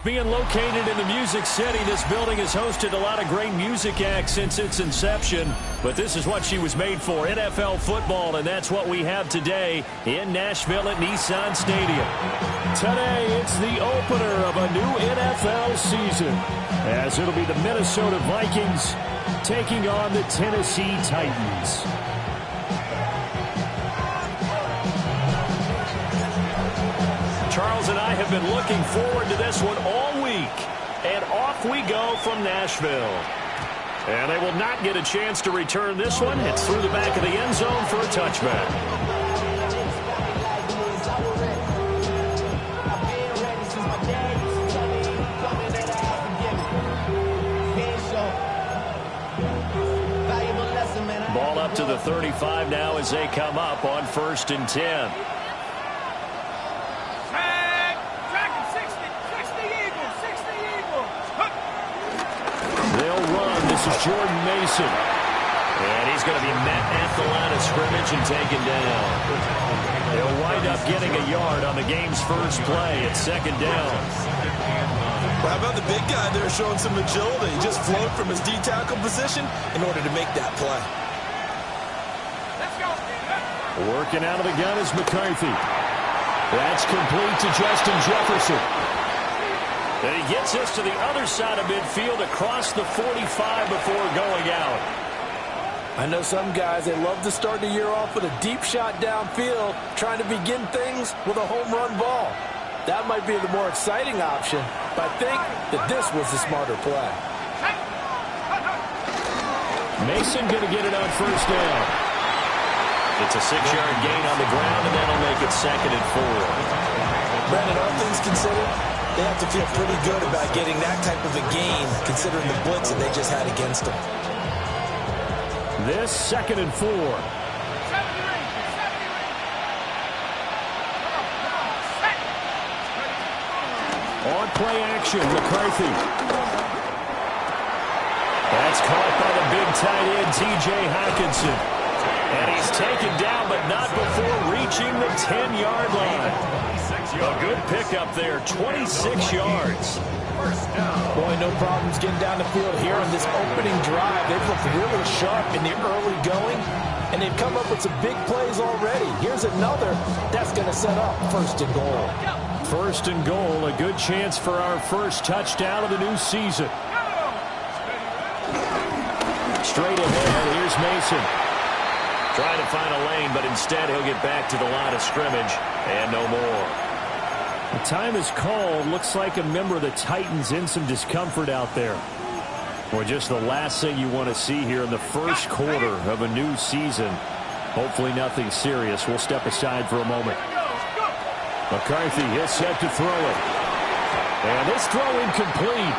Being located in the Music City, this building has hosted a lot of great music acts since its inception. But this is what she was made for, NFL football, and that's what we have today in Nashville at Nissan Stadium. Today, it's the opener of a new NFL season, as it'll be the Minnesota Vikings taking on the Tennessee Titans. Charles and I have been looking forward to this one all week. And off we go from Nashville. And they will not get a chance to return this one. It's through the back of the end zone for a touchback. Ball up to the 35 now as they come up on 1st and 10. This is Jordan Mason. And he's going to be met at the line of scrimmage and taken down. They'll wind up getting a yard on the game's first play at 2nd down. How about the big guy there showing some agility? He just flowed from his D-tackle position in order to make that play. Let's go. Working out of the gun is McCarthy. That's complete to Justin Jefferson. And he gets us to the other side of midfield across the 45 before going out. I know some guys, they love to start the year off with a deep shot downfield, trying to begin things with a home run ball. That might be the more exciting option, but I think that this was the smarter play. Mason going to get it on 1st down. It's a 6-yard gain on the ground, and that'll make it 2nd and 4. Brandon, all things considered, they have to feel pretty good about getting that type of a gain, considering the blitz that they just had against them. This 2nd and 4. On play action, McCarthy. That's caught by the big tight end, T.J. Hockenson. And he's taken down, but not before reaching the 10-yard line. A good pickup there, 26 yards. Boy, no problems getting down the field here on this opening drive. They've looked really sharp in the early going, and they've come up with some big plays already. Here's another that's going to set up 1st and goal. 1st and goal, a good chance for our first touchdown of the new season. Straight ahead, here's Mason. Trying to find a lane, but instead he'll get back to the line of scrimmage and no more. The time is called. Looks like a member of the Titans in some discomfort out there. Or just the last thing you want to see here in the first quarter of a new season. Hopefully nothing serious. We'll step aside for a moment. McCarthy, he'll set to throw it. And this throw incomplete.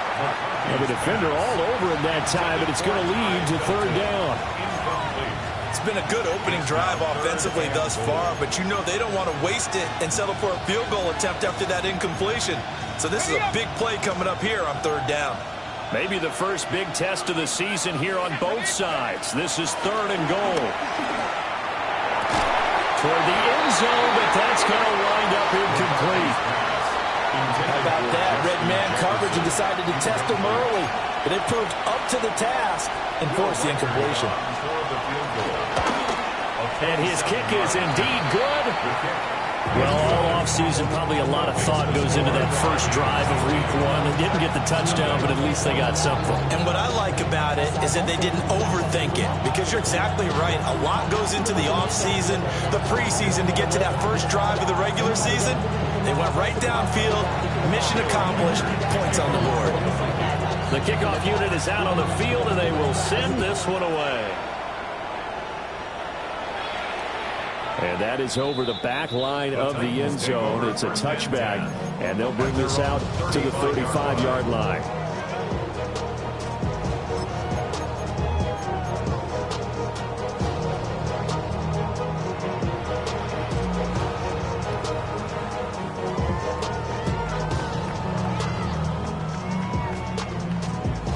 And the defender all over him that time, but it's going to lead to 3rd down. It's been a good opening drive offensively thus far, but you know they don't want to waste it and settle for a field goal attempt after that incompletion. So this is a big play coming up here on 3rd down. Maybe the first big test of the season here on both sides. This is 3rd and goal. Toward the end zone, but that's going to wind up incomplete. How about that? Red man coverage and decided to test him early, but it proved up to the task and forced the incompletion. And his kick is indeed good. Well, all offseason, probably a lot of thought goes into that first drive of week 1. They didn't get the touchdown, but at least they got something. And what I like about it is that they didn't overthink it, because you're exactly right. A lot goes into the offseason, the preseason, to get to that first drive of the regular season. They went right downfield, mission accomplished, points on the board. The kickoff unit is out on the field, and they will send this one away. And that is over the back line of the end zone. It's a touchback, and they'll bring this out to the 35-yard line.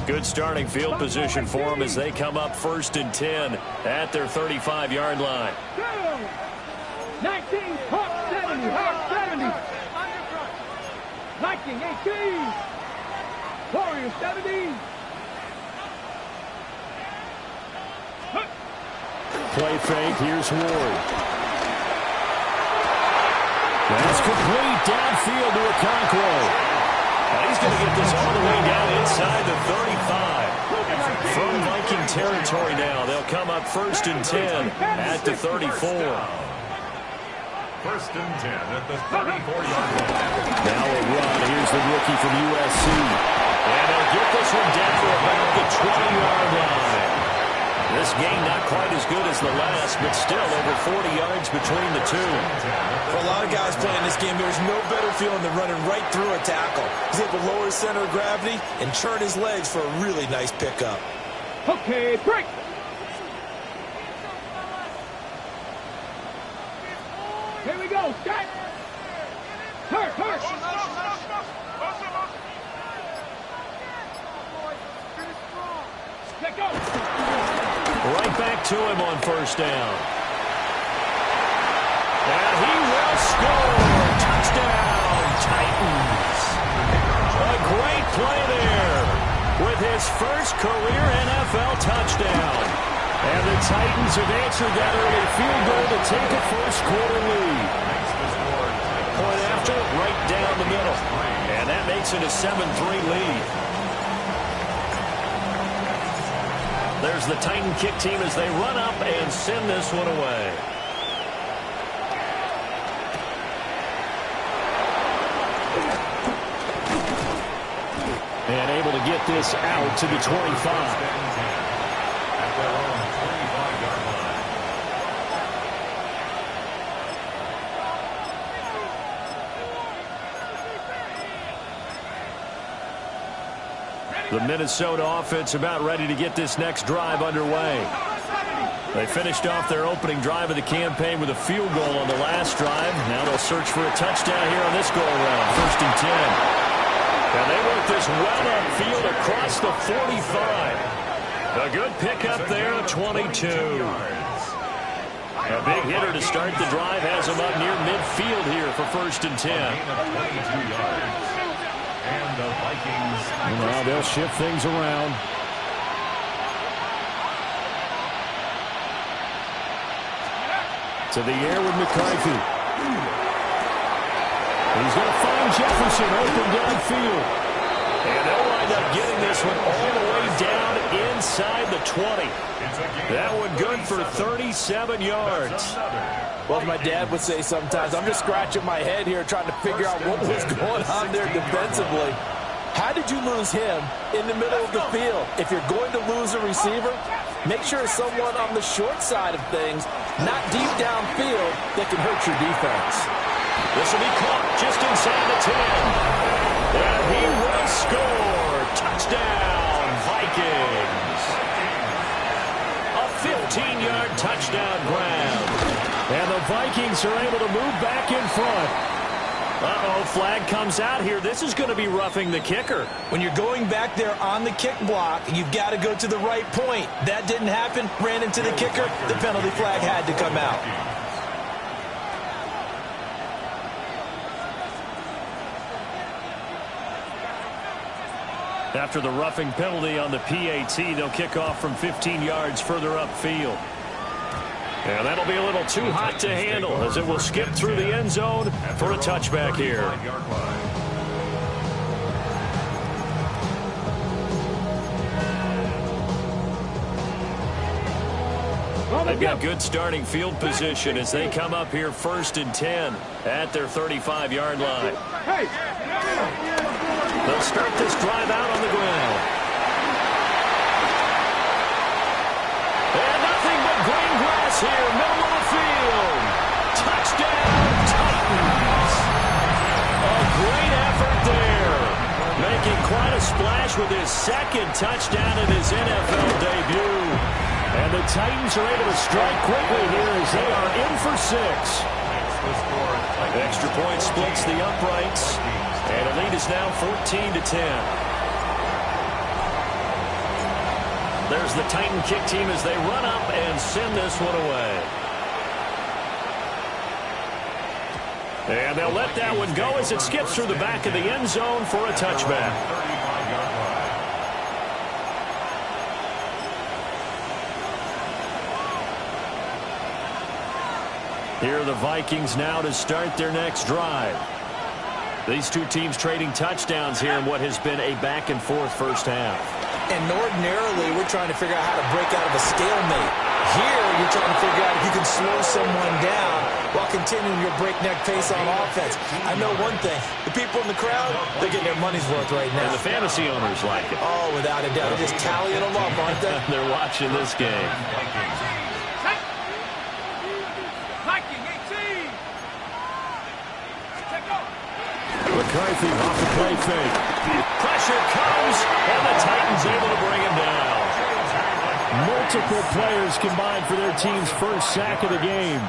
Good starting field position for them as they come up 1st and 10 at their 35-yard line. 19, Hawk 70, Hawk 70. Viking 18. Warrior 70. Play fake. Here's Ward. That's complete downfield to Okonkwo. He's going to get this all the way down inside the 35. From Viking territory now, they'll come up 1st and 10 at the 34. 1st and 10 at the 34-yard line. Now a run. Here's the rookie from USC. And they'll get this one down to about the 20-yard line. This game not quite as good as the last, but still over 40 yards between the two. For a lot of guys playing this game, there's no better feeling than running right through a tackle. He's able to lower his center of gravity and turn his legs for a really nice pickup. Okay, break. Here we go, Scott. Hurt. Let go. Right back to him on 1st down. And he will score. Touchdown, Titans. A great play there with his first career NFL touchdown. And the Titans have answered that early field goal to take a first-quarter lead. Point after, right down the middle. And that makes it a 7-3 lead. There's the Titan kick team as they run up and send this one away. And able to get this out to the 25. The Minnesota offense about ready to get this next drive underway. They finished off their opening drive of the campaign with a field goal on the last drive. Now they'll search for a touchdown here on this go-around. 1st and 10. And they work this well upfield across the 45. A good pickup there at 22. A big hitter to start the drive has him up near midfield here for 1st and 10. And the Vikings. Well, they'll shift things around. To the air with McCarthy. He's going to find Jefferson open downfield. And they'll wind up getting this one all the way down inside the 20. That one good for 37 yards. Well, as my dad would say sometimes, I'm just scratching my head here trying to figure out what was going on there defensively. How did you lose him in the middle of the field? If you're going to lose a receiver, make sure it's someone on the short side of things, not deep downfield, that can hurt your defense. This will be caught just inside the 10. And he will score. Touchdown, Vikings. A 15-yard touchdown grab. And the Vikings are able to move back in front. Uh-oh, flag comes out here. This is going to be roughing the kicker. When you're going back there on the kick block, you've got to go to the right point. That didn't happen. Ran into the kicker. The penalty flag had to come out. After the roughing penalty on the PAT, they'll kick off from 15 yards further upfield. And that'll be a little too hot to handle as it will skip through the end zone for a touchback here. They've got good starting field position as they come up here 1st and 10 at their 35-yard line. They'll start this drive out on the ground. And nothing but green grass here, middle of the field. Touchdown, Titans. A great effort there. Making quite a splash with his second touchdown in his NFL debut. And the Titans are able to strike quickly here as they are in for 6. Extra point splits the uprights. And the lead is now 14-10. There's the Titan kick team as they run up and send this one away. And they'll let that one go as it skips through the back of the end zone for a touchback. Here are the Vikings now to start their next drive. These two teams trading touchdowns here in what has been a back-and-forth first half. And ordinarily, we're trying to figure out how to break out of a stalemate. Here, you're trying to figure out if you can slow someone down while continuing your breakneck pace on offense. I know one thing. The people in the crowd, they're getting their money's worth right now. And the fantasy owners like it. Oh, without a doubt. They're just tallying them up, aren't they? They're watching this game. Viking 18. Check out. McCarthy off the play fake. Pressure comes, and the Titans able to bring him down. Multiple players combined for their team's first sack of the game.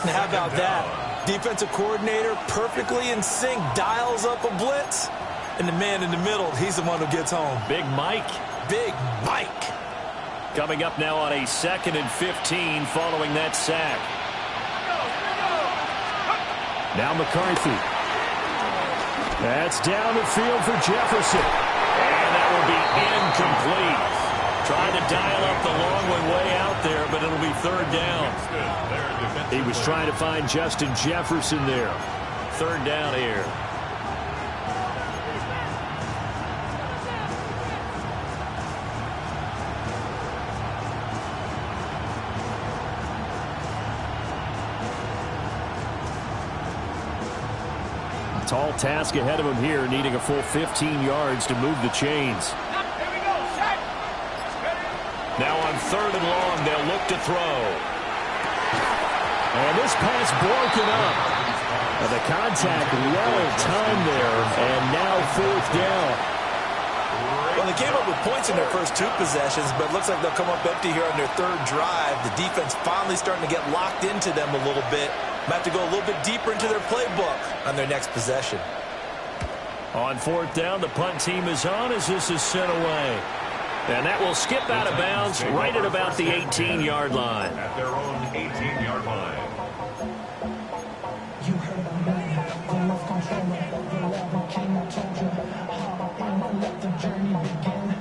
How about that? Defensive coordinator perfectly in sync, dials up a blitz. And the man in the middle, he's the one who gets home. Big Mike. Big Mike. Coming up now on a 2nd and 15 following that sack. Now McCarthy. That's down the field for Jefferson. And that will be incomplete. Trying to dial up the long way out there, but it'll be 3rd down. He was trying to find Justin Jefferson there. 3rd down here. Tall task ahead of him here, needing a full 15 yards to move the chains. Here we go. Set. Now on 3rd and long, they'll look to throw. And this pass broken up. And the contact well timed there, and now 4th down. Well, they came up with points in their first 2 possessions, but it looks like they'll come up empty here on their 3rd drive. The defense finally starting to get locked into them a little bit. Might have to go a little bit deeper into their playbook on their next possession. On 4th down, the punt team is on as this is sent away. And that will skip out of bounds right at about the 18-yard line. At their own 18-yard line. You heard of me, the love controller, the love king, I told you, hop in and let the journey begin.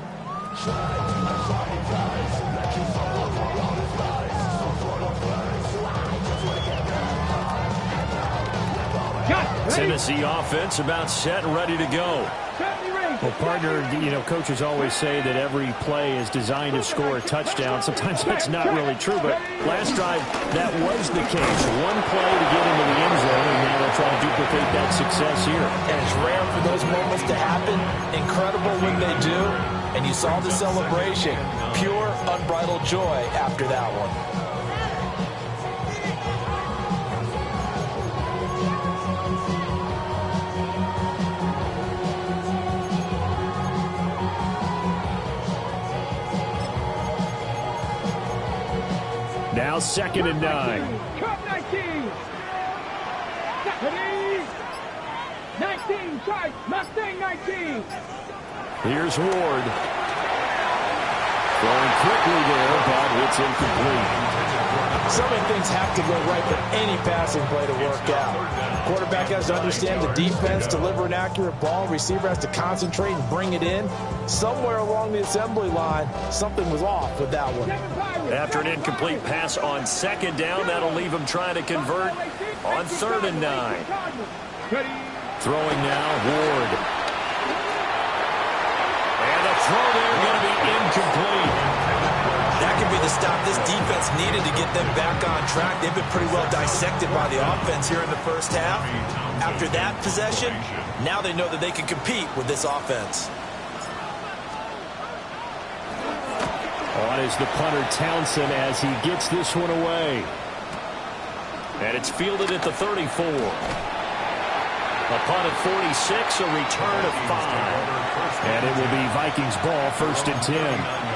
Tennessee offense about set and ready to go. Well, partner, coaches always say that every play is designed to score a touchdown. Sometimes that's not really true, but last drive, that was the case. One play to get into the end zone, and now they'll try to duplicate that success here. And it's rare for those moments to happen. Incredible when they do. And you saw the celebration. Pure, unbridled joy after that one. Now 2nd and 9. Cup 19. 19. Try. Mustang 19. Here's Ward. Throwing quickly there, but it's incomplete. So many things have to go right for any passing play to work out. Quarterback has to understand the defense, deliver an accurate ball. Receiver has to concentrate and bring it in. Somewhere along the assembly line, something was off with that one. After an incomplete pass on 2nd down, that'll leave him trying to convert on 3rd and 9. Throwing now, Ward. And the throw there going to be incomplete. That could be the stop this defense needed to get them back on track. They've been pretty well dissected by the offense here in the first half. After that possession, now they know that they can compete with this offense. On is the punter Townsend as he gets this one away. And it's fielded at the 34. A punt at 46, a return of 5. And it will be Vikings ball, 1st and 10.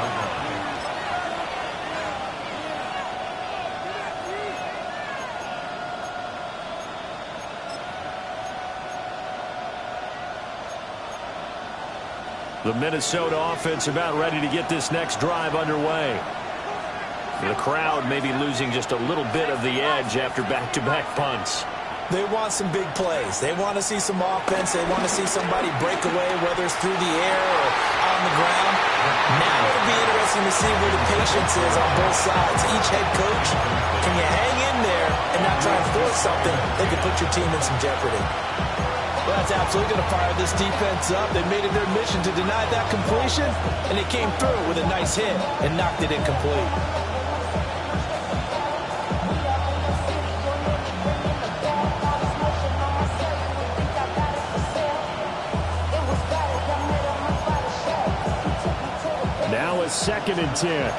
The Minnesota offense about ready to get this next drive underway. The crowd may be losing just a little bit of the edge after back-to-back punts. They want some big plays. They want to see some offense. They want to see somebody break away, whether it's through the air or on the ground. Now it'll be interesting to see where the patience is on both sides. Each head coach, can you hang in there and not try and is something that could put your team in some jeopardy. Well, that's absolutely going to fire this defense up. They made it their mission to deny that completion, and they came through with a nice hit and knocked it incomplete. Now a 2nd and 10.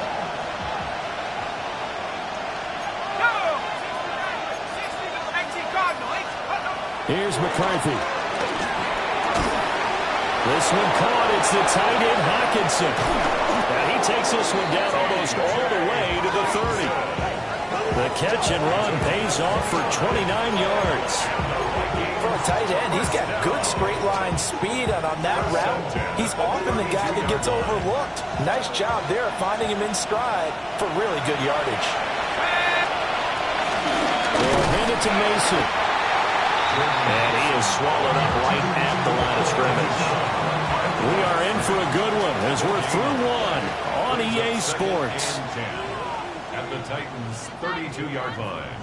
Here's McCarthy. This one caught. It's the tight end, Hawkinson. And he takes this one down almost all the way to the 30. The catch and run pays off for 29 yards. For a tight end, he's got good straight line speed, and on that route, he's often the guy that gets overlooked. Nice job there finding him in stride for really good yardage. They'll hand it to Mason. And he is swallowed up right at the line of scrimmage. We are in for a good one as we're through one on EA Sports. At the Titans' 32-yard line.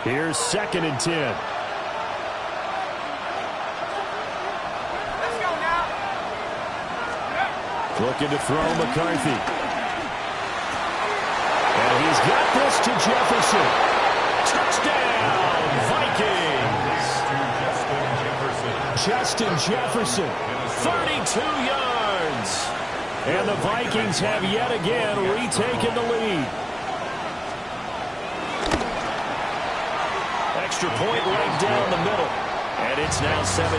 Here's 2nd and 10. Let's go now. Looking to throw McCarthy. And he's got this to Jefferson. Touchdown, Vikings. Justin Jefferson, 32 yards. And the Vikings have yet again retaken the lead. Extra point right down the middle. And it's now 17-14. 17.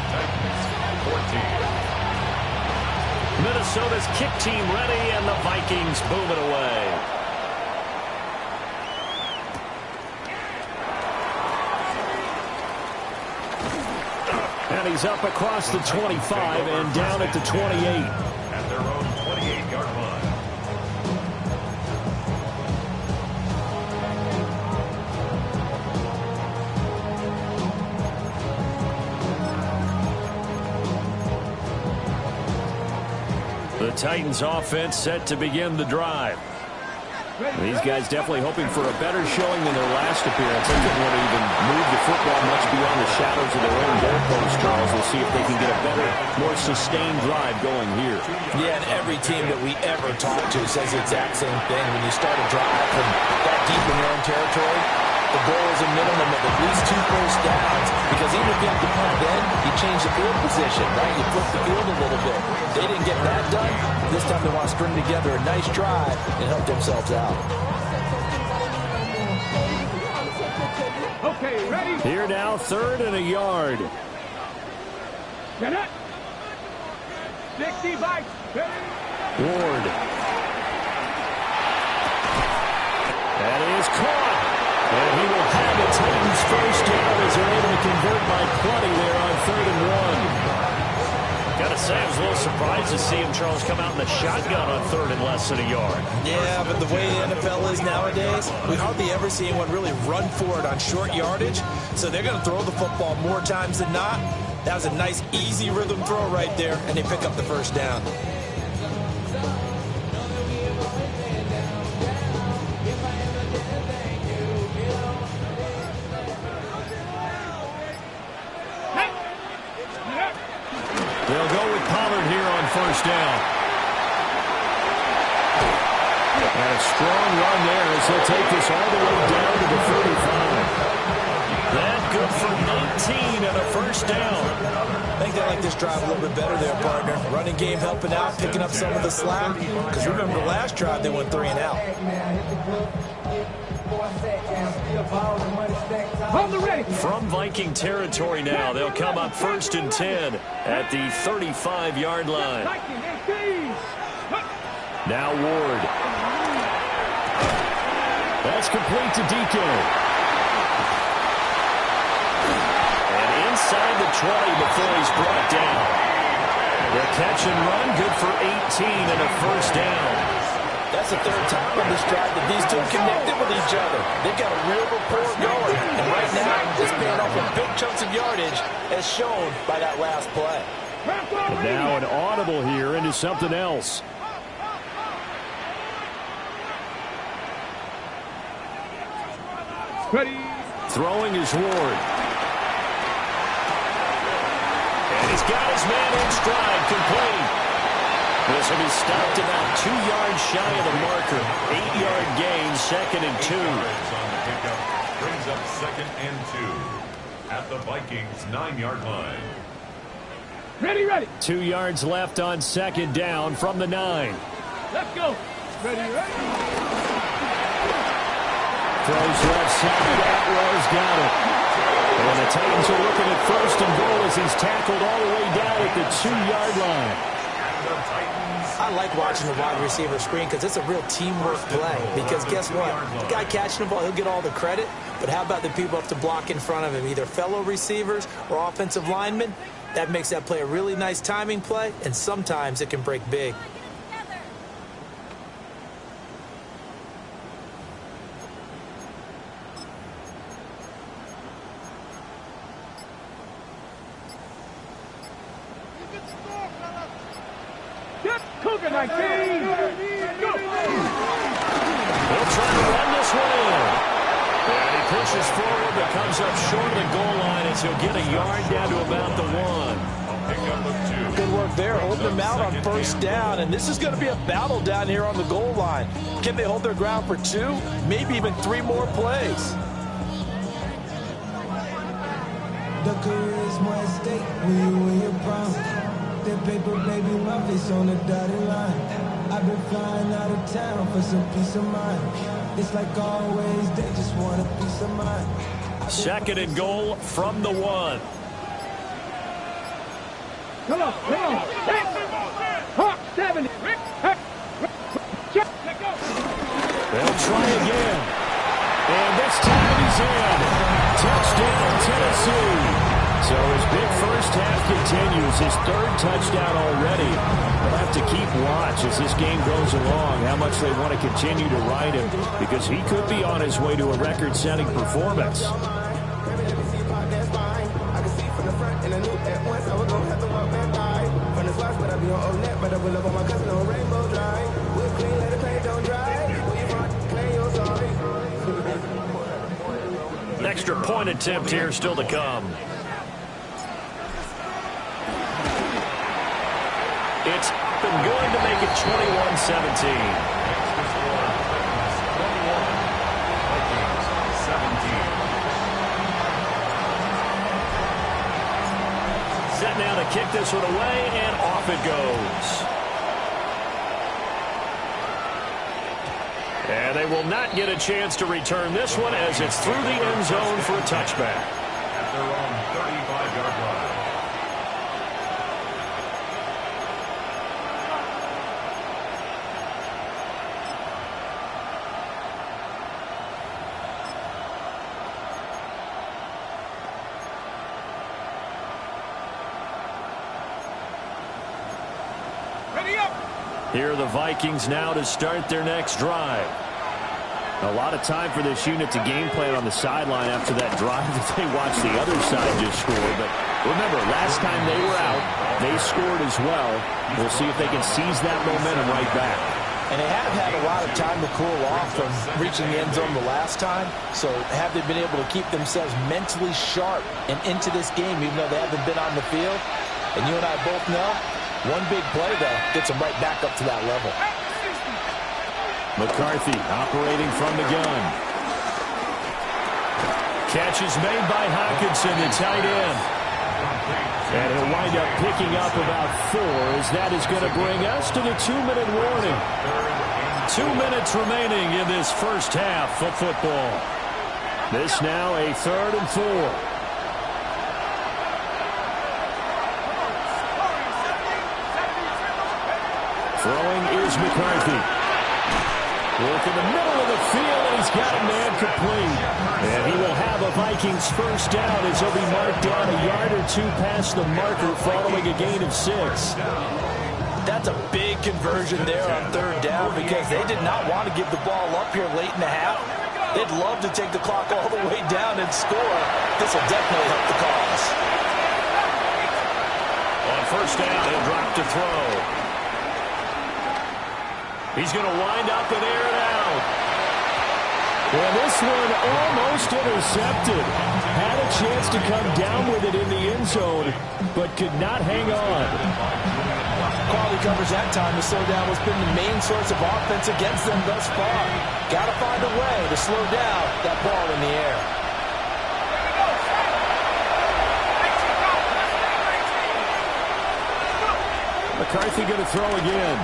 Titans 14. Minnesota's kick team ready, and the Vikings boom it away. And he's up across the 25 and down at the 28. At their own 28-yard line. The Titans offense set to begin the drive. These guys definitely hoping for a better showing than their last appearance. They didn't want to even move the football much beyond the shadows of their own goalpost, Charles. We'll see if they can get a better, more sustained drive going here. Yeah, and every team that we ever talk to says the exact same thing. When you start a drive from that deep in your own territory, the goal is a minimum of at least 2 first downs, because even if you have to punt then, you change the field position, right? You flip the field a little bit. They didn't get that done. This time they want to string together a nice drive and help themselves out. Okay, ready? Here now, 3rd and a yard. Get it. 60 Vikes. Ward. That is caught. And he will have the Titans first down as they're able to convert by plenty there on 3rd and 1. Gotta say, I was a little surprised to see him, Charles, come out in the shotgun on 3rd and less than a yard. Yeah, but the way the NFL is nowadays, we hardly ever see anyone really run for it on short yardage. So they're going to throw the football more times than not. That was a nice, easy rhythm throw right there, and they pick up the first down. They'll go with Pollard here on first down. And a strong run there as he'll take this all the way down to the 35. That good for 19 and a first down. I think they like this drive a little bit better there, partner. Running game helping out, picking up some of the slack. Because remember the last drive, they went 3 and out. From Viking territory now, they'll come up 1st and 10 at the 35-yard line. Now Ward. That's complete to DK. And inside the 20 before he's brought down. The catch and run, good for 18 and a first down. That's the third time on this drive that these two connected with each other. They've got a real rapport going. And right now, it's paying off with big chunks of yardage, as shown by that last play. And now an audible here into something else. Ready. Throwing is Ward. And he's got his man in stride, complete. This will be stopped about 2 yards shy of the marker. 8-yard gain, 2nd and 2. On the pickup brings up 2nd and 2 at the Vikings 9-yard line. Ready, ready. 2 yards left on 2nd down from the 9. Let's go. Ready, ready. Throws left side. Atwell's got it. And the Titans are looking at 1st and goal as he's tackled all the way down at the 2-yard line. I like watching the wide receiver screen because it's a real teamwork play. Because guess what? The guy catching the ball, he'll get all the credit. But how about the people up to block in front of him, either fellow receivers or offensive linemen? That makes that play a really nice timing play, and sometimes it can break big. Cougar 19. Go. He'll try to run this one in. And he pushes forward but comes up short of the goal line as he'll get a yard down to about the 1. Good work there, holding them out on 1st down, and this is going to be a battle down here on the goal line. Can they hold their ground for 2, maybe even 3 more plays? The career is more at stake when you win your prime. That paper, baby, my face on the dotted line. I've been flying out of town for some peace of mind. It's like always, they just want a peace of mind. 2nd and goal from the 1. Come on, come on. Hey. Hawk 70. Rick. Hey. Check. Let go. They'll try again. And this time he's in. Touchdown, Tennessee. So his big first half continues. His 3rd touchdown already. We'll have to keep watch as this game goes along, how much they want to continue to ride him, because he could be on his way to a record-setting performance. Extra point attempt here still to come. It's been good to make it 21-17. Set now to kick this one away, and off it goes. And they will not get a chance to return this one as it's through the end zone for a touchback. At their own 35-yard line. Here are the Vikings now to start their next drive. A lot of time for this unit to game plan on the sideline after that drive that they watched the other side just score. But remember, last time they were out, they scored as well. We'll see if they can seize that momentum right back. And they have had a lot of time to cool off from reaching the end zone the last time. So have they been able to keep themselves mentally sharp and into this game, even though they haven't been on the field? And you and I both know, one big play, though, gets them right back up to that level. McCarthy operating from the gun. Catch is made by Hockenson, the tight end. And he'll wind up picking up about 4 as that is going to bring us to the 2-minute warning. 2 minutes remaining in this first half of football. This now a 3rd and 4. Throwing is McCarthy. Work in the middle of the field, and he's got a man complete. And he will have a Vikings first down as he'll be marked down a yard or two past the marker following a gain of 6. That's a big conversion there on third down because they did not want to give the ball up here late in the half. They'd love to take the clock all the way down and score. This will definitely help the cause. On first down, he'll drop to throw. He's going to wind up and air it out. Well, this one almost intercepted. Had a chance to come down with it in the end zone, but could not hang on. Quality coverage that time to slow down what's been the main source of offense against them thus far. Got to find a way to slow down that ball in the air. McCarthy going to throw again.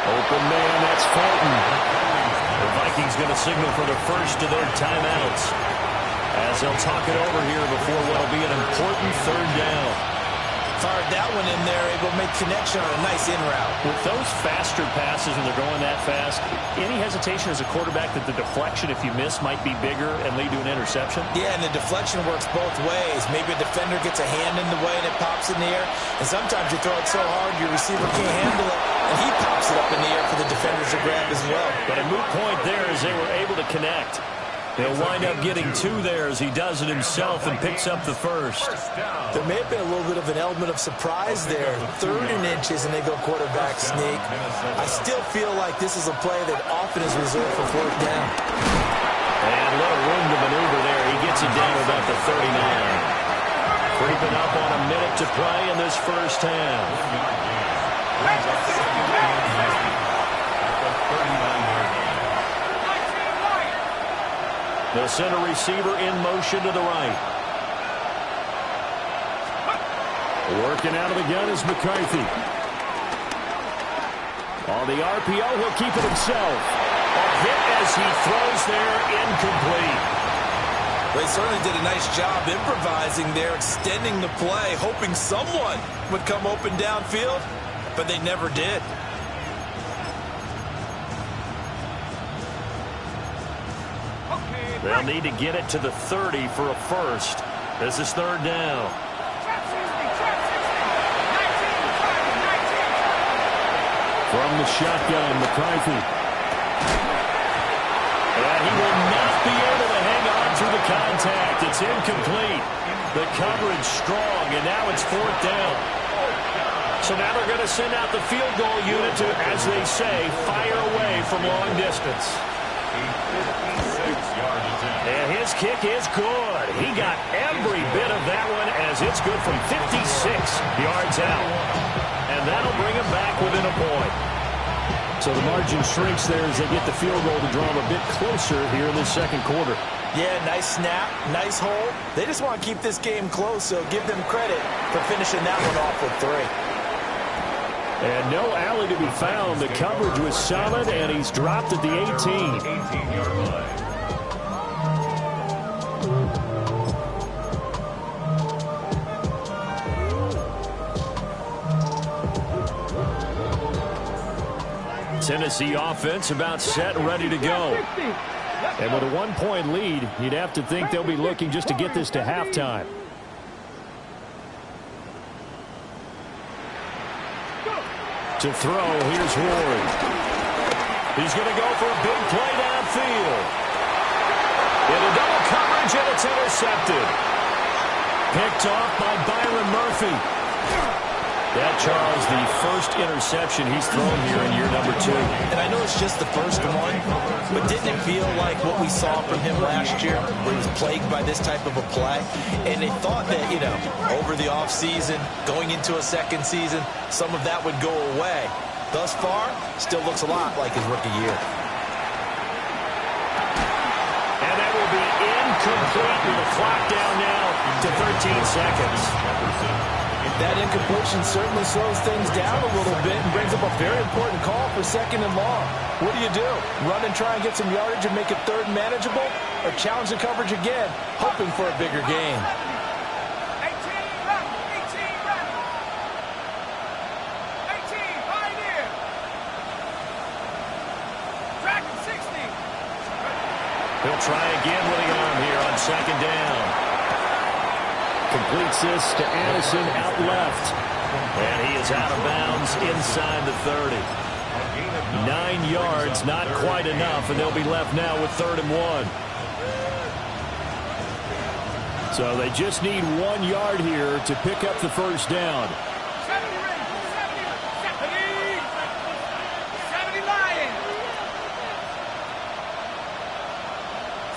Open man, that's Fulton. The Vikings going to signal for the first of their timeouts as they'll talk it over here before what will be an important third down. Fired that one in there, able to make connection on a nice in route. With those faster passes when they're going that fast, any hesitation as a quarterback that the deflection, if you miss, might be bigger and lead to an interception? Yeah, and the deflection works both ways. Maybe a defender gets a hand in the way and it pops in the air. And sometimes you throw it so hard your receiver can't handle it, and he pops it up in the air for the defenders to grab as well. But a moot point there as they were able to connect. They'll wind up getting 2 there as he does it himself and picks up the first. There may have been a little bit of an element of surprise there. 3rd and inches, and they go quarterback sneak. I still feel like this is a play that often is reserved for 4th down. And a little room to maneuver there. He gets it down about the 39. Creeping up on a minute to play in this first half. The center receiver in motion to the right. Working out of the gun is McCarthy. On the RPO, he'll keep it himself. A hit as he throws there, incomplete. They certainly did a nice job improvising there, extending the play, hoping someone would come open downfield, but they never did. They'll need to get it to the 30 for a first. This is 3rd down. From the shotgun, McCarthy. And he will not be able to hang on through the contact. It's incomplete. The coverage strong, and now it's 4th down. So now they're going to send out the field goal unit to, as they say, fire away from long distance. And his kick is good. He got every bit of that one as it's good from 56 yards out. And that'll bring him back within a point. So the margin shrinks there as they get the field goal to draw them a bit closer here in this second quarter. Yeah, nice snap, nice hold. They just want to keep this game close, so give them credit for finishing that one off with 3. And no alley to be found. The coverage was solid, and he's dropped at the 18. 18-yard line. Tennessee offense about set and ready to go. And with a 1-point lead, you'd have to think they'll be looking just to get this to halftime. To throw, here's Ward. He's going to go for a big play downfield. Into double coverage, and it's intercepted. Picked off by Byron Murphy. That, Charles, the first interception he's thrown here in year number 2. And I know it's just the first one, but didn't it feel like what we saw from him last year, where he was plagued by this type of a play? And they thought that, you know, over the offseason, going into a second season, some of that would go away. Thus far, still looks a lot like his rookie year. And that will be incomplete with the clock down now to 13 seconds. That incompletion certainly slows things down a little bit and brings up a very important call for 2nd and long. What do? Run and try and get some yardage and make it 3rd manageable, or challenge the coverage again, hoping for a bigger gain? 18 left, 18 right. 18 right here. They'll try again with the arm here on second down. Completes this to Addison out left. And he is out of bounds inside the 30. 9 yards, not quite enough, and they'll be left now with 3rd and 1. So they just need 1 yard here to pick up the first down. 70 Lions.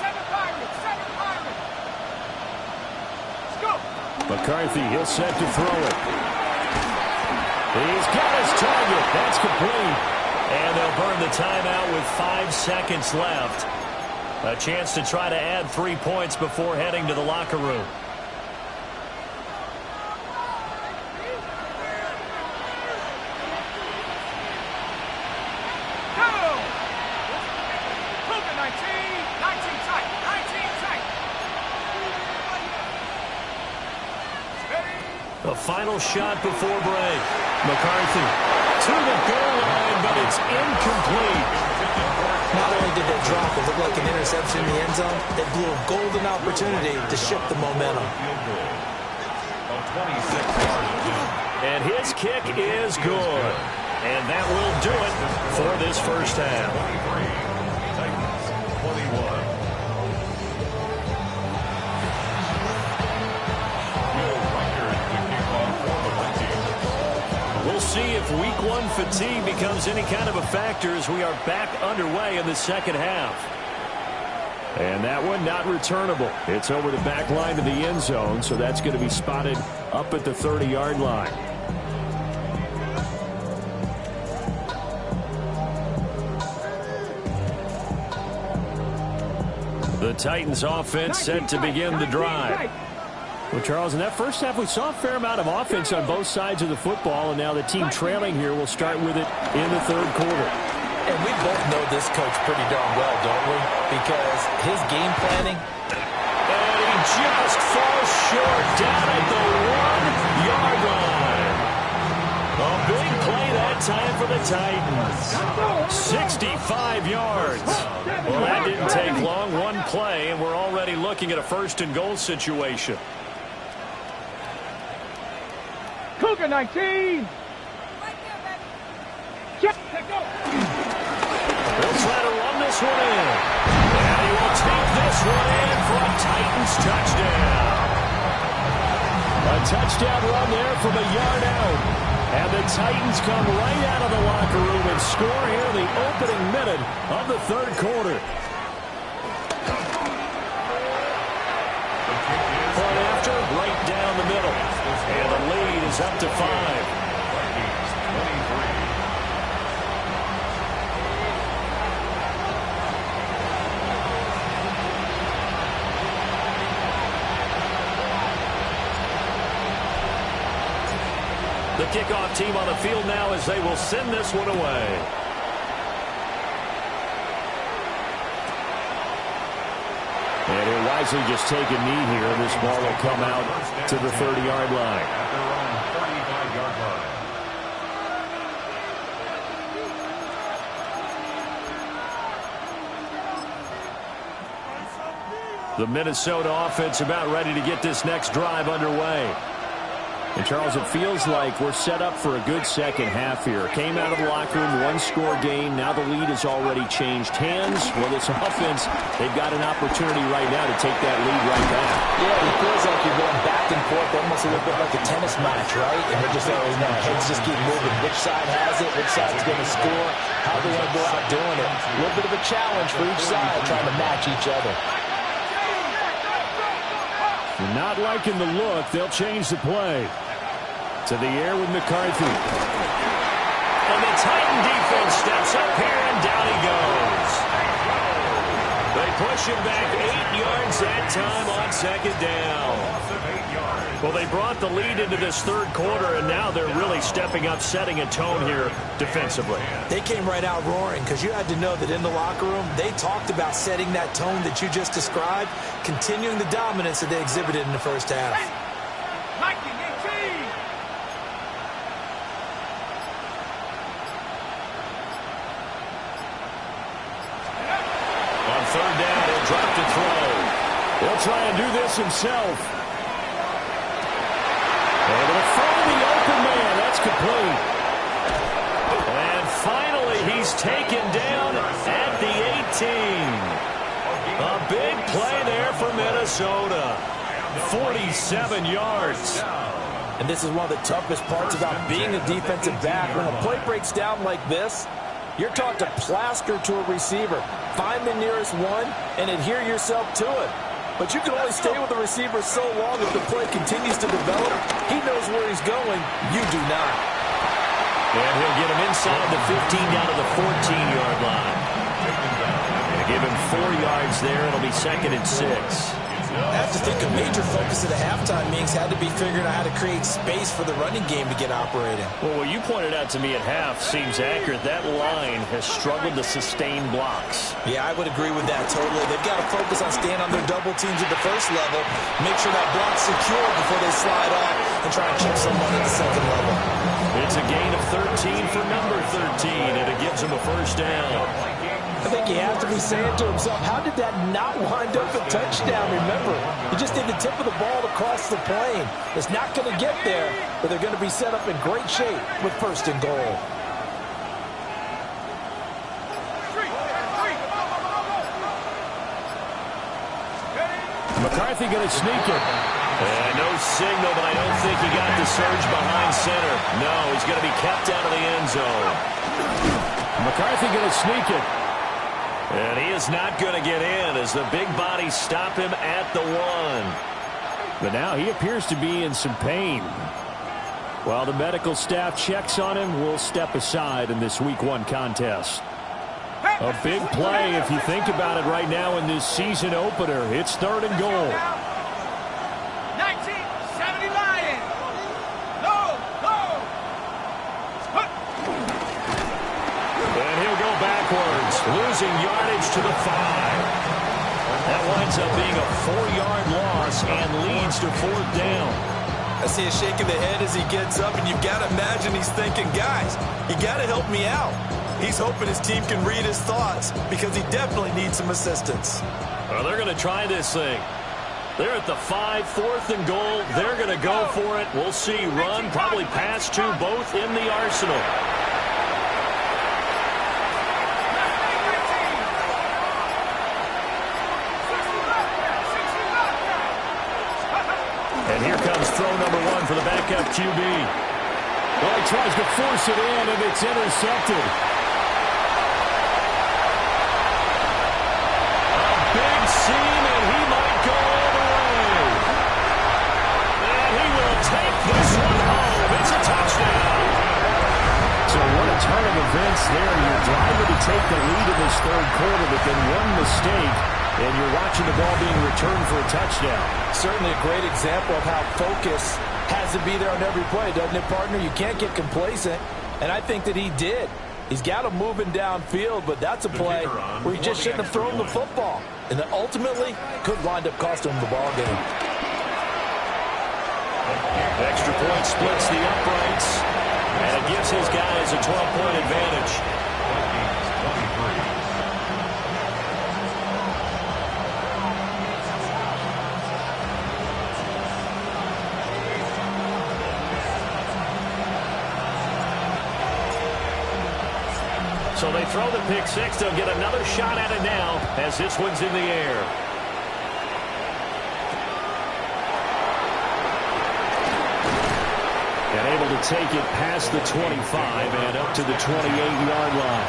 7 Pirates. Let's go. McCarthy, he'll set to throw it. He's got his target. That's complete. And they'll burn the timeout with 5 seconds left. A chance to try to add 3 points before heading to the locker room. A final shot before break. McCarthy to the goal line, but it's incomplete. Not only did they drop it, looked like an interception in the end zone, they blew a golden opportunity to shift the momentum. And his kick is good. And that will do it for this first half. Titans 21. We'll see if week 1 fatigue becomes any kind of a factor as we are back underway in the second half. And that one not returnable. It's over the back line to the end zone, so that's going to be spotted up at the 30-yard line. The Titans offense set to begin the drive. Well, Charles, in that first half, we saw a fair amount of offense on both sides of the football, and now the team trailing here will start with it in the 3rd quarter. And we both know this coach pretty darn well, don't we? Because his game planning. And he just falls short down at the 1-yard line. A big play that time for the Titans. 65 yards. Well, that didn't take long. One play, and we're already looking at a 1st and goal situation. Cougar 19. Check. Go. They'll try to run this one in. And he will take this one in for a Titans touchdown. A touchdown run there from a yard out. And the Titans come right out of the locker room and score here in the opening minute of the 3rd quarter. Point after, right down the middle. And the lead is up to 5. The kickoff team on the field now as they will send this one away. And he'll wisely just take a knee here, and this ball will come out to the 30-yard line. At their own 35-yard line. The Minnesota offense about ready to get this next drive underway. And, Charles, it feels like we're set up for a good second half here. Came out of the locker room, 1-score game. Now the lead has already changed hands. Well, this offense, they've got an opportunity right now to take that lead right back. Yeah, it feels like you're going back and forth, almost a little bit like a tennis match, right? And we're just always now, heads just keep moving. Which side has it? Which side's going to score? How are they going to go out doing it? A little bit of a challenge for each side, trying to match each other. Not liking the look. They'll change the play. To the air with McCarthy. And the Titan defense steps up here, and down he goes. They push him back 8 yards that time on second down. Well, they brought the lead into this 3rd quarter, and now they're really stepping up, setting a tone here defensively. They came right out roaring because you had to know that in the locker room, they talked about setting that tone that you just described, continuing the dominance that they exhibited in the first half. Viking 18. On 3rd down, he'll drop He'll try and do this himself. Able to find the open man. That's complete. And finally, he's taken down at the 18. A big play there for Minnesota. 47 yards. And this is one of the toughest parts about being a defensive back. When a play breaks down like this, you're taught to plaster to a receiver. Find the nearest one and adhere yourself to it. But you can only stay with the receiver so long if the play continues to develop. He knows where he's going. You do not. And he'll get him inside the 15 down to the 14-yard line. Going to give him 4 yards there. It'll be 2nd and 6. I have to think a major focus at the halftime meetings had to be figuring out how to create space for the running game to get operating. Well, what you pointed out to me at half seems accurate. That line has struggled to sustain blocks. Yeah, I would agree with that totally. They've got to focus on staying on their double teams at the first level, make sure that block's secure before they slide off and try and chip someone at the second level. It's a gain of 13 for number 13, and it gives him a first down. I think he has to be saying to himself, how did that not wind up a touchdown? Remember, you just need the tip of the ball to cross the plane. It's not going to get there, but they're going to be set up in great shape with 1st and goal. McCarthy going to sneak it. And no signal, but I don't think he got the surge behind center. No, he's going to be kept out of the end zone. McCarthy going to sneak it. And he is not going to get in as the big bodies stop him at the 1. But now he appears to be in some pain. While the medical staff checks on him, we'll step aside in this Week 1 contest. A big play if you think about it right now in this season opener. It's 3rd and goal. 1970 Lions. No. And he'll go backwards, losing yardage to the 5. That winds up being a 4-yard loss and leads to 4th down. I see a shake of the head as he gets up, and you've got to imagine he's thinking, guys, you got to help me out. He's hoping his team can read his thoughts because he definitely needs some assistance. Well, they're going to try this thing. They're at the 5, 4th and goal. They're going to go for it. We'll see. Run, probably pass to both in the arsenal. And here comes throw number 1 for the backup QB. Well, he tries to force it in, and it's intercepted. A big seam, and he might go all the way. And he will take this one home. It's a touchdown. So what a turn of events there. You're driving to take the lead in this 3rd quarter, but then one mistake, and you're watching the ball being returned for a touchdown. Certainly a great example of how focus has to be there on every play, doesn't it, partner? You can't get complacent, and I think that he did. He's got him moving downfield, but that's a play where he just shouldn't have thrown the football, and that ultimately could wind up costing him the ball game. Extra point splits the uprights, and it gives his guys a 12-point advantage. So they throw the pick 6. They'll get another shot at it now as this one's in the air. And able to take it past the 25 and up to the 28-yard line.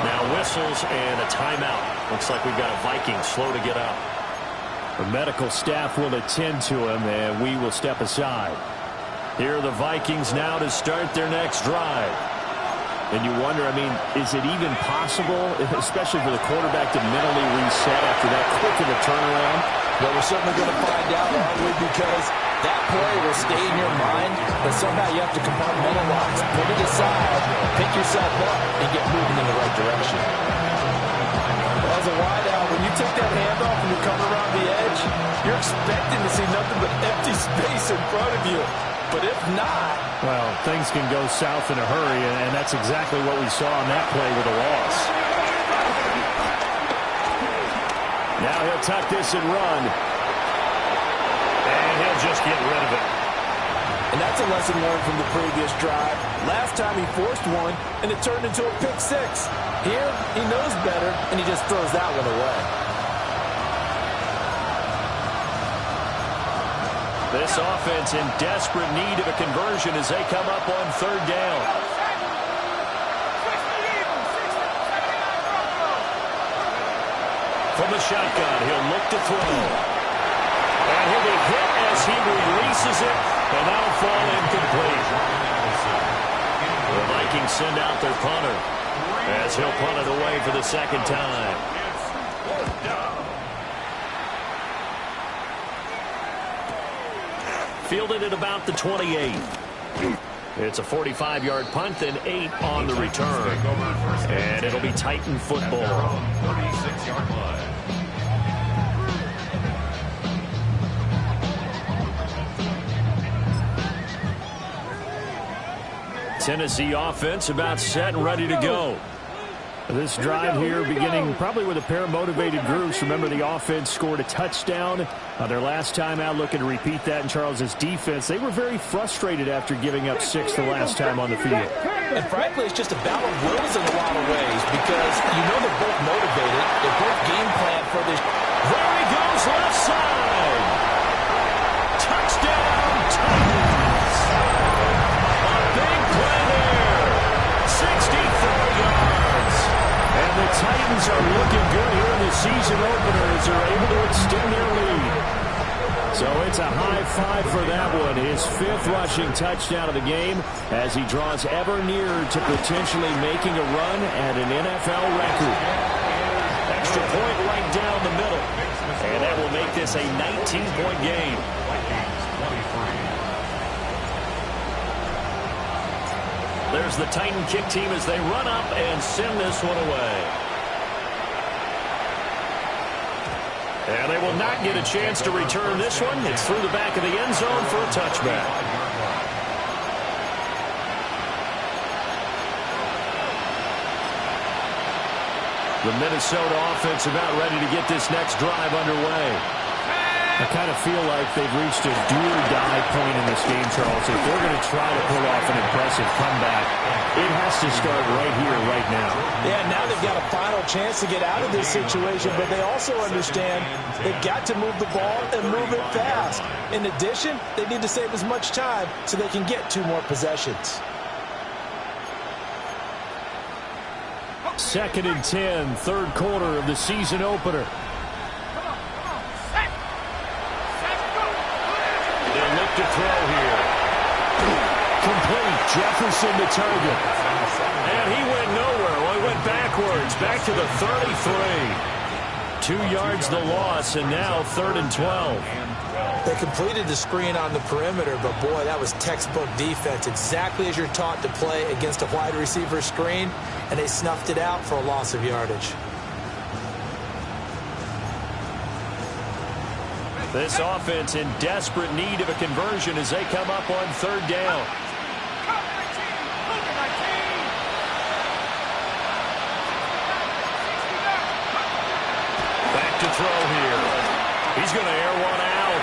Now whistles and a timeout. Looks like we've got a Viking slow to get up. The medical staff will attend to him, and we will step aside. Here are the Vikings now to start their next drive. And you wonder, I mean, is it even possible, especially for the quarterback, to mentally reset after that quick of a turnaround? Well, we're certainly going to find out, aren't we? Because that play will stay in your mind, but somehow you have to compartmentalize, put it aside, pick yourself up, and get moving in the right direction. As a wideout, when you take that handoff and you come around the edge, you're expecting to see nothing but empty space in front of you. But if not, well, things can go south in a hurry, and that's exactly what we saw on that play with a loss. Now he'll tuck this and run. And he'll just get rid of it. And that's a lesson learned from the previous drive. Last time he forced one, and it turned into a pick six. Here, he knows better, and he just throws that one away. This offense in desperate need of a conversion as they come up on third down. From the shotgun, he'll look to throw. And he'll be hit as he releases it, and that'll fall incomplete. The Vikings send out their punter as he'll punt it away for the second time. Fielded at about the 28. It's a 45-yard punt and 8 on the return. And it'll be Titan football. 36-yard line. Tennessee offense about set and ready to go. This drive here beginning probably with a pair of motivated groups. Remember, the offense scored a touchdown their last time out. Looking to repeat that in Charles's defense. They were very frustrated after giving up 6 the last time on the field. And frankly, it's just a battle of wills in a lot of ways because you know they're both motivated. They're both game plan for this. There he goes, left side. Touchdown, Titans. A big play there. 64 yards. And the Titans are looking good here in the season opener as they're able to extend their lead. So it's a high five for that one. His 5th rushing touchdown of the game as he draws ever nearer to potentially making a run at an NFL record. Extra point right down the middle. And that will make this a 19-point game. There's the Titan kick team as they run up and send this one away. And they will not get a chance to return this one. It's through the back of the end zone for a touchback. The Minnesota offense about ready to get this next drive underway. I kind of feel like they've reached a do-or-die point in this game, Charles. If they're going to try to pull off an impressive comeback, it has to start right here, right now. Yeah, now they've got a final chance to get out of this situation, but they also understand they've got to move the ball and move it fast. In addition, they need to save as much time so they can get 2 more possessions. 2nd and 10, third quarter of the season opener. They'll look to throw here. Complete. Jefferson to target. And he went nowhere. Well, he went backwards. Back to the 33. 2 yards the loss, and now 3rd and 12. They completed the screen on the perimeter, but boy, that was textbook defense. Exactly as you're taught to play against a wide receiver screen, and they snuffed it out for a loss of yardage. This offense in desperate need of a conversion as they come up on 3rd down. Back to throw here. He's going to air one out.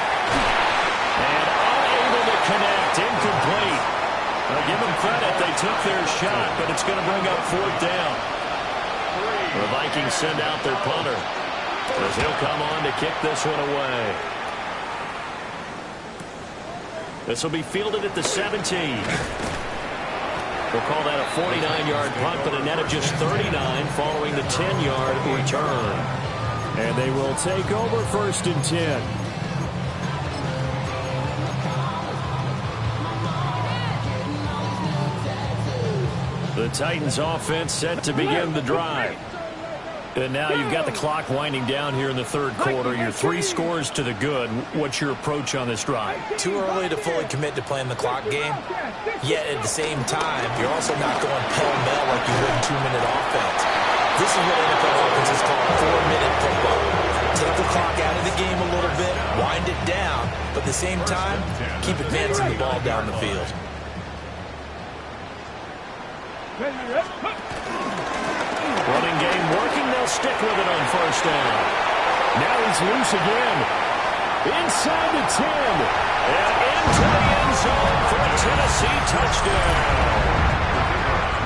And unable to connect. Incomplete. I'll give them credit. They took their shot, but it's going to bring up 4th down. The Vikings send out their punter as he'll come on to kick this one away. This will be fielded at the 17. We'll call that a 49-yard punt, but a net of just 39 following the 10-yard return. And they will take over 1st and 10. The Titans offense set to begin the drive. And now you've got the clock winding down here in the 3rd quarter. You're 3 scores to the good. What's your approach on this drive? Too early to fully commit to playing the clock game. Yet at the same time, you're also not going pell-mell like you would in 2-minute offense. This is what NFL offenses call 4-minute football. Take the clock out of the game a little bit, wind it down, but at the same time, keep advancing the ball down the field. Running game working. They'll stick with it on 1st down. Now he's loose again. Inside the 10. And into the end zone for a Tennessee touchdown.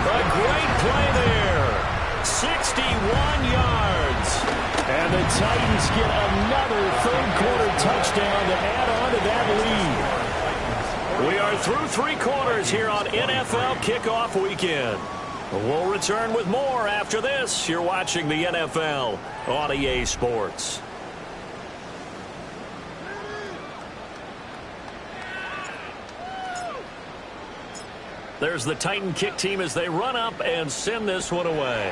A great play there. 61 yards. And the Titans get another third-quarter touchdown to add on to that lead. We are through 3 quarters here on NFL Kickoff Weekend. We'll return with more after this. You're watching the NFL on EA Sports. There's the Titan kick team as they run up and send this one away.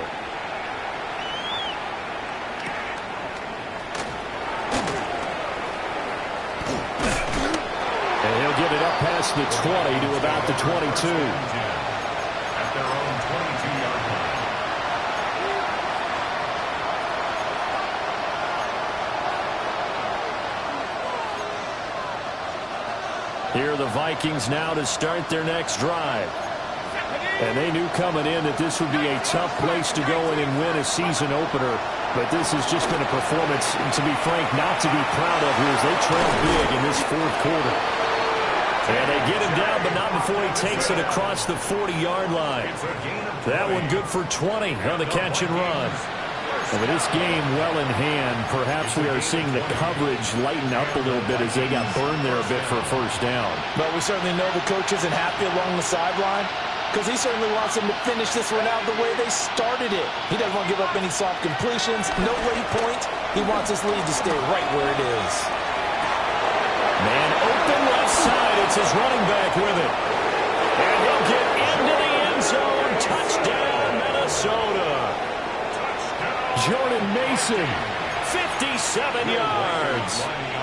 And he'll get it up past the 20 to about the 22. At their own 22-yard line. Here are the Vikings now to start their next drive. And they knew coming in that this would be a tough place to go in and win a season opener. But this has just been a performance, to be frank, not to be proud of here as they trail big in this fourth quarter. And they get him down, but not before he takes it across the 40-yard line. That one good for 20 on the catch and run. And with this game well in hand, perhaps we are seeing the coverage lighten up a little bit as they got burned there a bit for a first down. But we certainly know the coach isn't happy along the sideline because he certainly wants them to finish this one out the way they started it. He doesn't want to give up any soft completions, no late points. He wants his lead to stay right where it is. Man open left side. It's his running back with it. And he'll get into the end zone. Touchdown, Minnesota. Jordan Mason, 57 yards.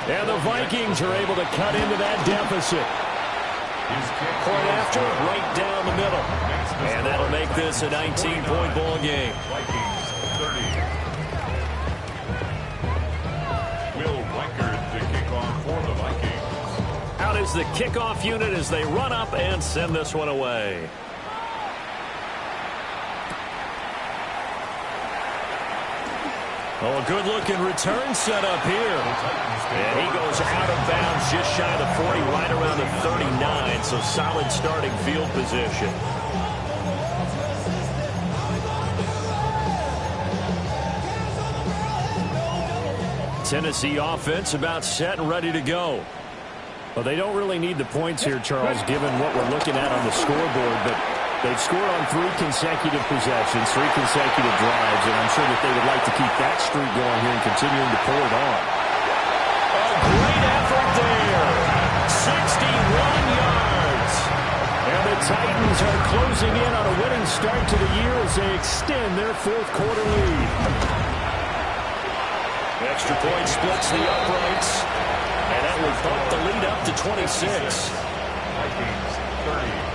And the Vikings are able to cut into that deficit. Point after, right down the middle. And that'll make this a 19-point ball game. Vikings 30. Will Reichard to kick off for the Vikings. Out is the kickoff unit as they run up and send this one away. Oh, a good-looking return set up here. And he goes out of bounds just shy of the 40, right around the 39, so solid starting field position. Tennessee offense about set and ready to go. Well, they don't really need the points here, Charles, given what we're looking at on the scoreboard, but they've scored on 3 consecutive possessions, 3 consecutive drives, and I'm sure that they would like to keep that streak going here and continuing to pull it on. A great effort there. 61 yards. And the Titans are closing in on a winning start to the year as they extend their fourth quarter lead. Extra point splits the uprights, and that will bump the lead up to 26. Vikings 30.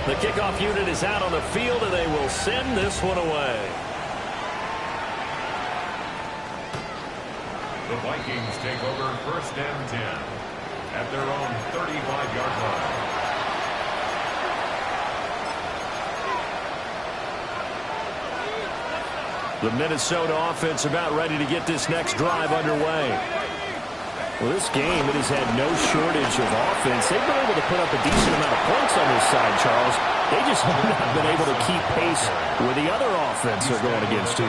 The kickoff unit is out on the field, and they will send this one away. The Vikings take over first and 10 at their own 35-yard line. The Minnesota offense about ready to get this next drive underway. Well, this game, it has had no shortage of offense. They've been able to put up a decent amount of points on this side, Charles. They just have not been able to keep pace with the other offense they're going against here.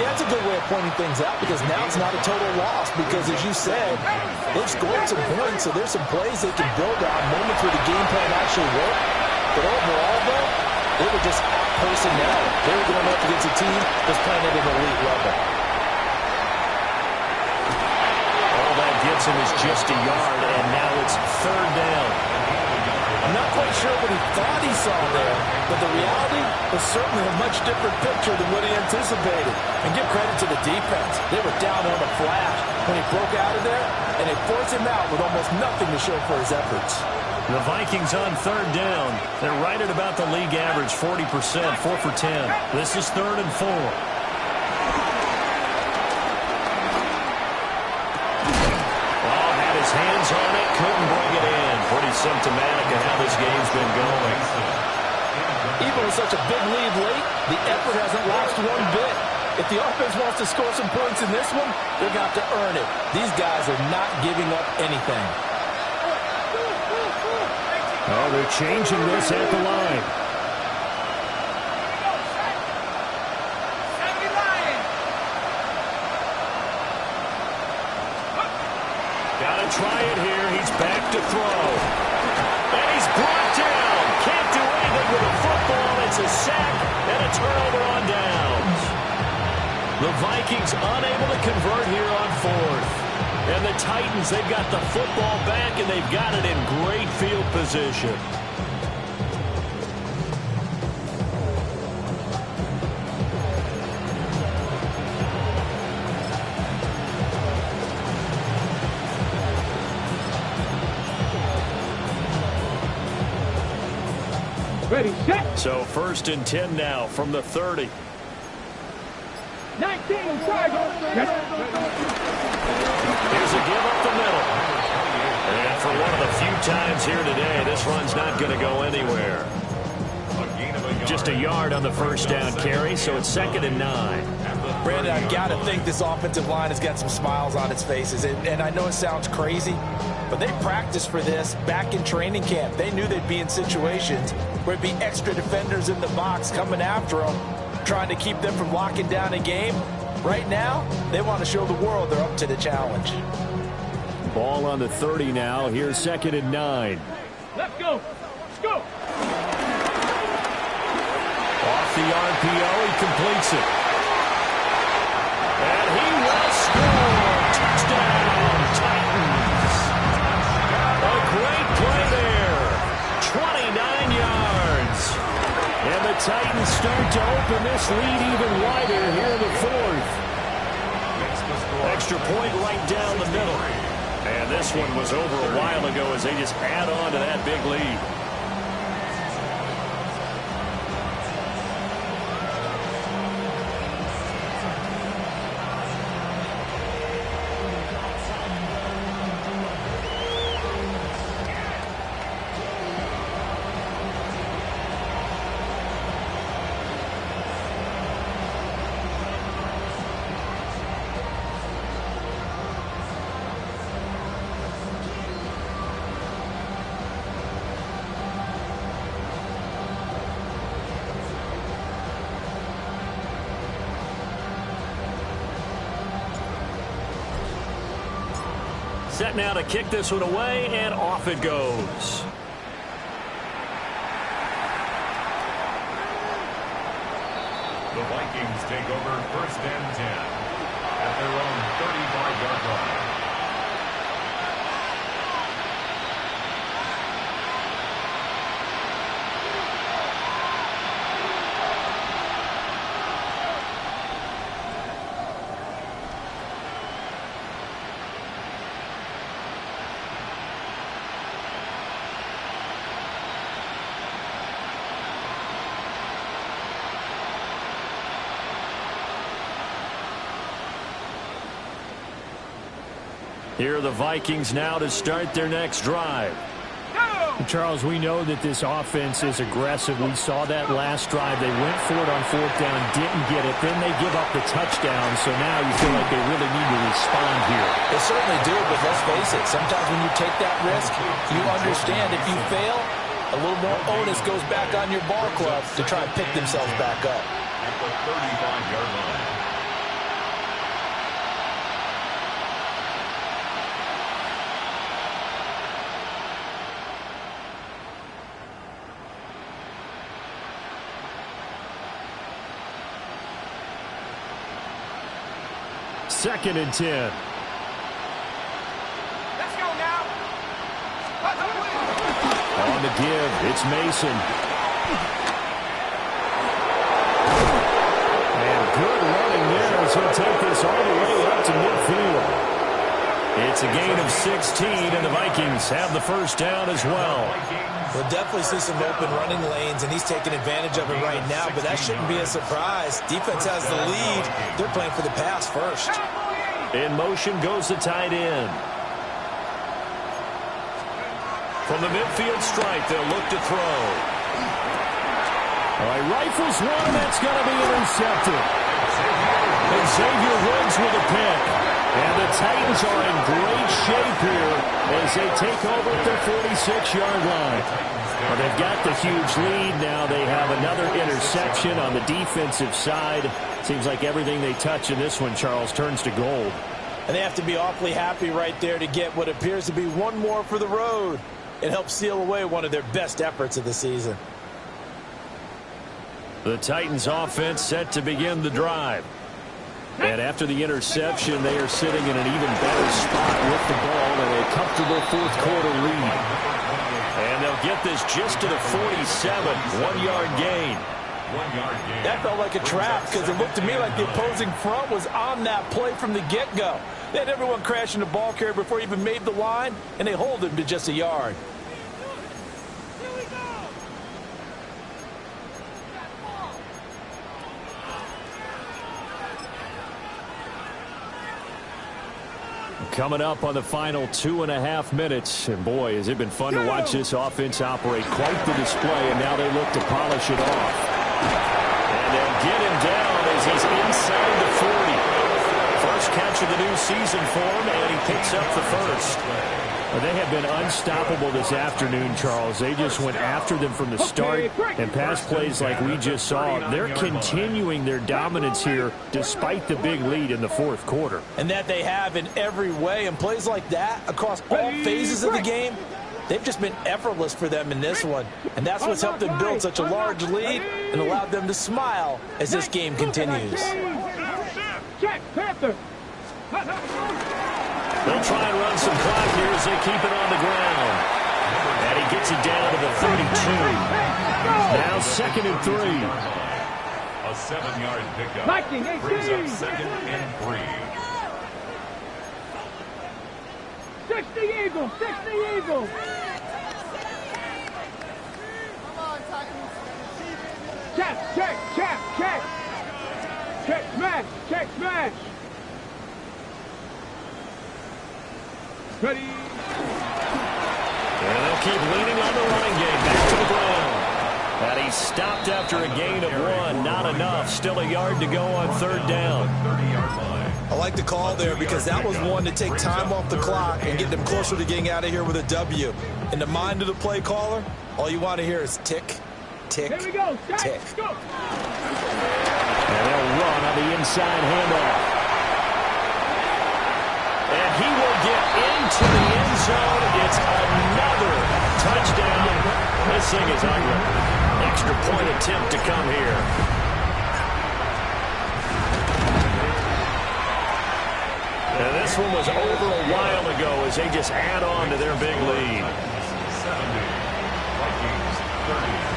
Yeah, that's a good way of pointing things out because now it's not a total loss because, as you said, they've scored some points, so there's some plays they can build on, moments where the game plan actually worked. But overall, though, they were just out-personnel. They were going up against a team that's playing at an elite level. All that gets him is just a yard, and now it's third down. I'm not quite sure what he thought he saw there, but the reality was certainly a much different picture than what he anticipated. And give credit to the defense. They were down on the flash when he broke out of there, and they forced him out with almost nothing to show for his efforts. The Vikings on third down. They're right at about the league average, 40%, 4 for 10. This is 3rd and 4. Oh, had his hands on it, couldn't bring it in. Pretty symptomatic of how this game's been going. Even with such a big lead late, the effort hasn't lapsed one bit. If the offense wants to score some points in this one, they're going to have to earn it. These guys are not giving up anything. Oh, they're changing this at the line. Got to try it here. He's back to throw. And he's brought down. Can't do anything with a football. It's a sack and a turnover on downs. The Vikings unable to convert here on 4th. And the Titans, they've got the football back, and they've got it in great field position. Ready, set. So 1st and 10 now from the 30. 19 inside. Here's a give up the middle. And for one of the few times here today, this run's not going to go anywhere. Just a yard on the first down carry, so it's 2nd and 9. Brandon, I've got to think this offensive line has got some smiles on its faces. And I know it sounds crazy, but they practiced for this back in training camp. They knew they'd be in situations where it'd be extra defenders in the box coming after them, trying to keep them from locking down a game. Right now, they want to show the world they're up to the challenge. Ball on the 30 now. Here's 2nd and 9. Let's go. Let's go. Off the RPO, he completes it. And he will score. Touchdown, Titans. A great play there. 29 yards. And the Titans start to open this lead even wider here in the 4th. Extra point right down the middle. And this one was over a while ago as they just add on to that big lead. Set now to kick this one away, and off it goes. The Vikings take over 1st and 10 at their own 35-yard line. Here are the Vikings now to start their next drive. Charles, we know that this offense is aggressive. We saw that last drive. They went for it on 4th down, didn't get it. Then they give up the touchdown, so now you feel like they really need to respond here. They certainly do, but let's face it, sometimes when you take that risk, you understand if you fail, a little more onus goes back on your ball club to try and pick themselves back up. At the 35-yard line. Second and 10. Let's go now. On the give, it's Mason. And good running there as he'll take this all the way up to midfield. It's It's a gain of 16, and the Vikings have the first down as well. We'll definitely see some open running lanes, and he's taking advantage of it right now, but that shouldn't be a surprise. Defense has the lead. They're playing for the pass first. In motion goes the tight end. From the midfield stripe, they'll look to throw. All right, rifles one, that's going to be intercepted. And Xavier Woods with a pick. And the Titans are in great shape here as they take over at their 46-yard line. Well, they've got the huge lead. Now they have another interception on the defensive side. Seems like everything they touch in this one, Charles, turns to gold. And they have to be awfully happy right there to get what appears to be one more for the road. It helps seal away one of their best efforts of the season. The Titans offense set to begin the drive. And after the interception, they are sitting in an even better spot with the ball and a comfortable fourth-quarter lead. And they'll get this just to the 47, one-yard gain. That felt like a trap because it looked to me like the opposing front was on that play from the get-go. They had everyone crashing the ball carrier before he even made the line, and they hold him to just a yard. Coming up on the final 2.5 minutes. And boy, has it been fun to watch this offense operate. Quite the display, and now they look to polish it off. And they'll get him down as he's inside the 40. First catch of the new season for him, and he picks up the first. Well, they have been unstoppable this afternoon, Charles. They just went after them from the start, and pass plays like we just saw. They're continuing their dominance here despite the big lead in the fourth quarter. And that they have in every way, and plays like that across all phases of the game, they've just been effortless for them in this one. And that's what's helped them build such a large lead and allowed them to smile as this game continues. Check, Panther. They'll try and run some clock here as they keep it on the ground. And he gets it down to the 32. Now 2nd and 3. A 7-yard pickup. Viking, Brings up 2nd and 3. 60 Eagles, 60 Eagles. Check, check, check, check. Check, smash, check, smash. Ready. And they'll keep leaning on the running game. Back to the ground. And he's stopped after a gain of 1. Not enough. Still a yard to go on 3rd down. 30-yard line. I like the call there because that was one to take time off the clock and get them closer to getting out of here with a W. In the mind of the play caller, all you want to hear is tick, tick, Here we go. tick. Go. And they'll run on the inside handoff. And he will get into the end zone. It's another touchdown. This thing is ugly. Extra point attempt to come here. And this one was over a while ago as they just add on to their big lead. 70. Vikings 30.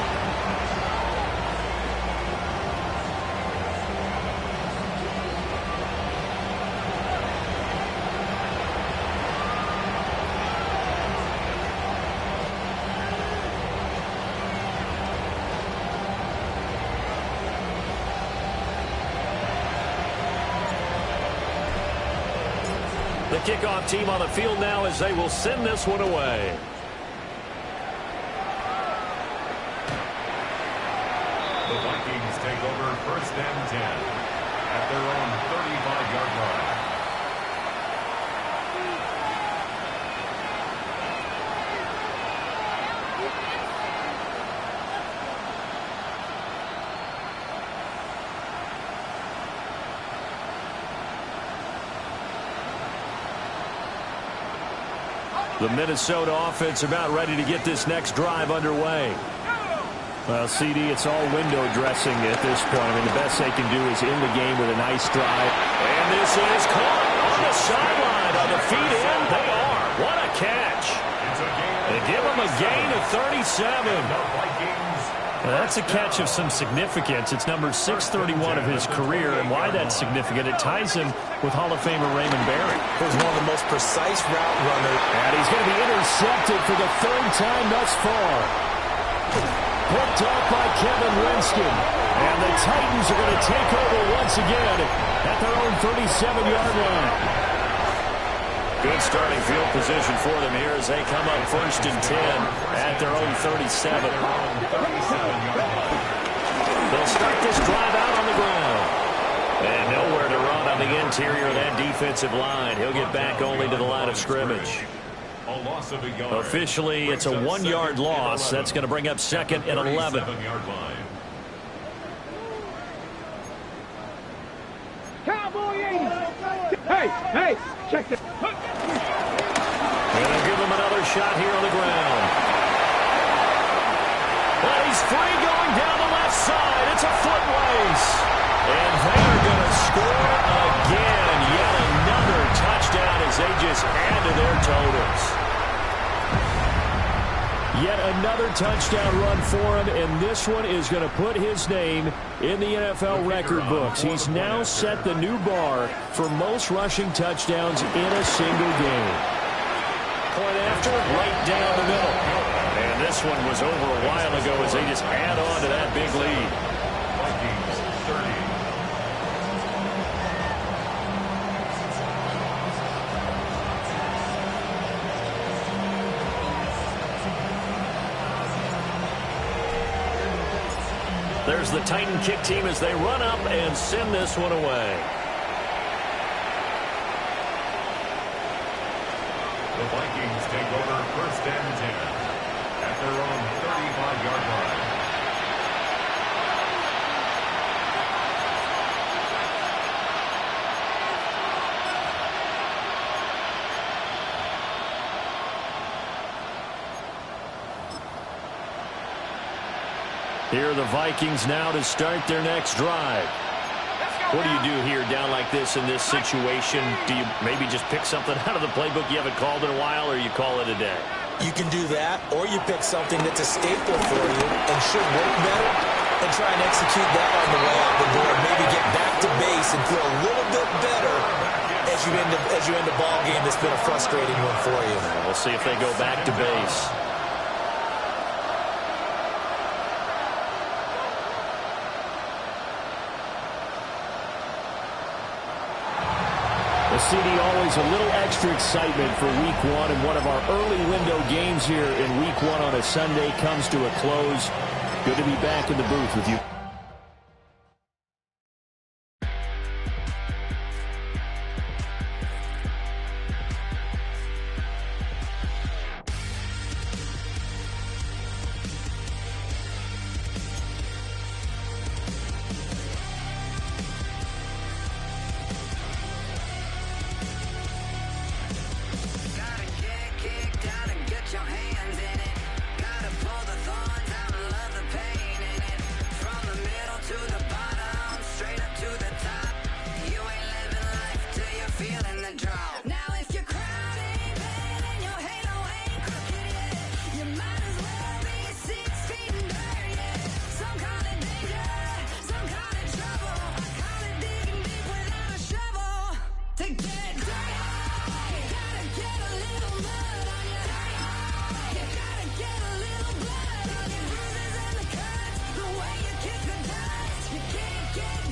The kickoff team on the field now as they will send this one away. The Vikings take over 1st and 10 at their own 35-yard line. The Minnesota offense about ready to get this next drive underway. Well, CD, it's all window dressing at this point. I mean, the best they can do is end the game with a nice drive. And this is caught on the sideline. On the feet in, they are. What a catch. They give them a gain of 37. The Vikings That's a catch of some significance. It's number 631 of his career, and why that's significant, it ties him with Hall of Famer Raymond Barry. Who's one of the most precise route runners. And he's going to be intercepted for the third time thus far. Picked off by Kevin Winston. And the Titans are going to take over once again at their own 37-yard line. Good starting field position for them here as they come up 1st and 10 at their own 37. They'll start this drive out on the ground. And nowhere to run on the interior of that defensive line. He'll get back only to the line of scrimmage. Officially, it's a 1-yard loss. That's going to bring up 2nd and 11. Cowboy 80. Hey, check this. And they'll give him another shot here on the ground. Well, he's free going down the left side. It's a foot race. And they are going to score again. Yet another touchdown as they just add to their totals. Yet another touchdown run for him, and this one is going to put his name in the NFL record books. He's now set the new bar for most rushing touchdowns in a single game. Point after, right down the middle. And this one was over a while ago as they just add on to that big lead. Vikings 30. There's the Titan kick team as they run up and send this one away. The Vikings take over 1st and 10 at their own 35-yard line. Here are the Vikings now to start their next drive. What do you do here down like this in this situation? Do you maybe just pick something out of the playbook you haven't called in a while, or you call it a day? You can do that, or you pick something that's a staple for you and should work better, and try and execute that on the way out the door. Maybe get back to base and feel a little bit better as you end a ball game that's been a frustrating one for you. We'll see if they go back to base. CD, always a little extra excitement for Week 1, and one of our early window games here in Week 1 on a Sunday comes to a close. Good to be back in the booth with you.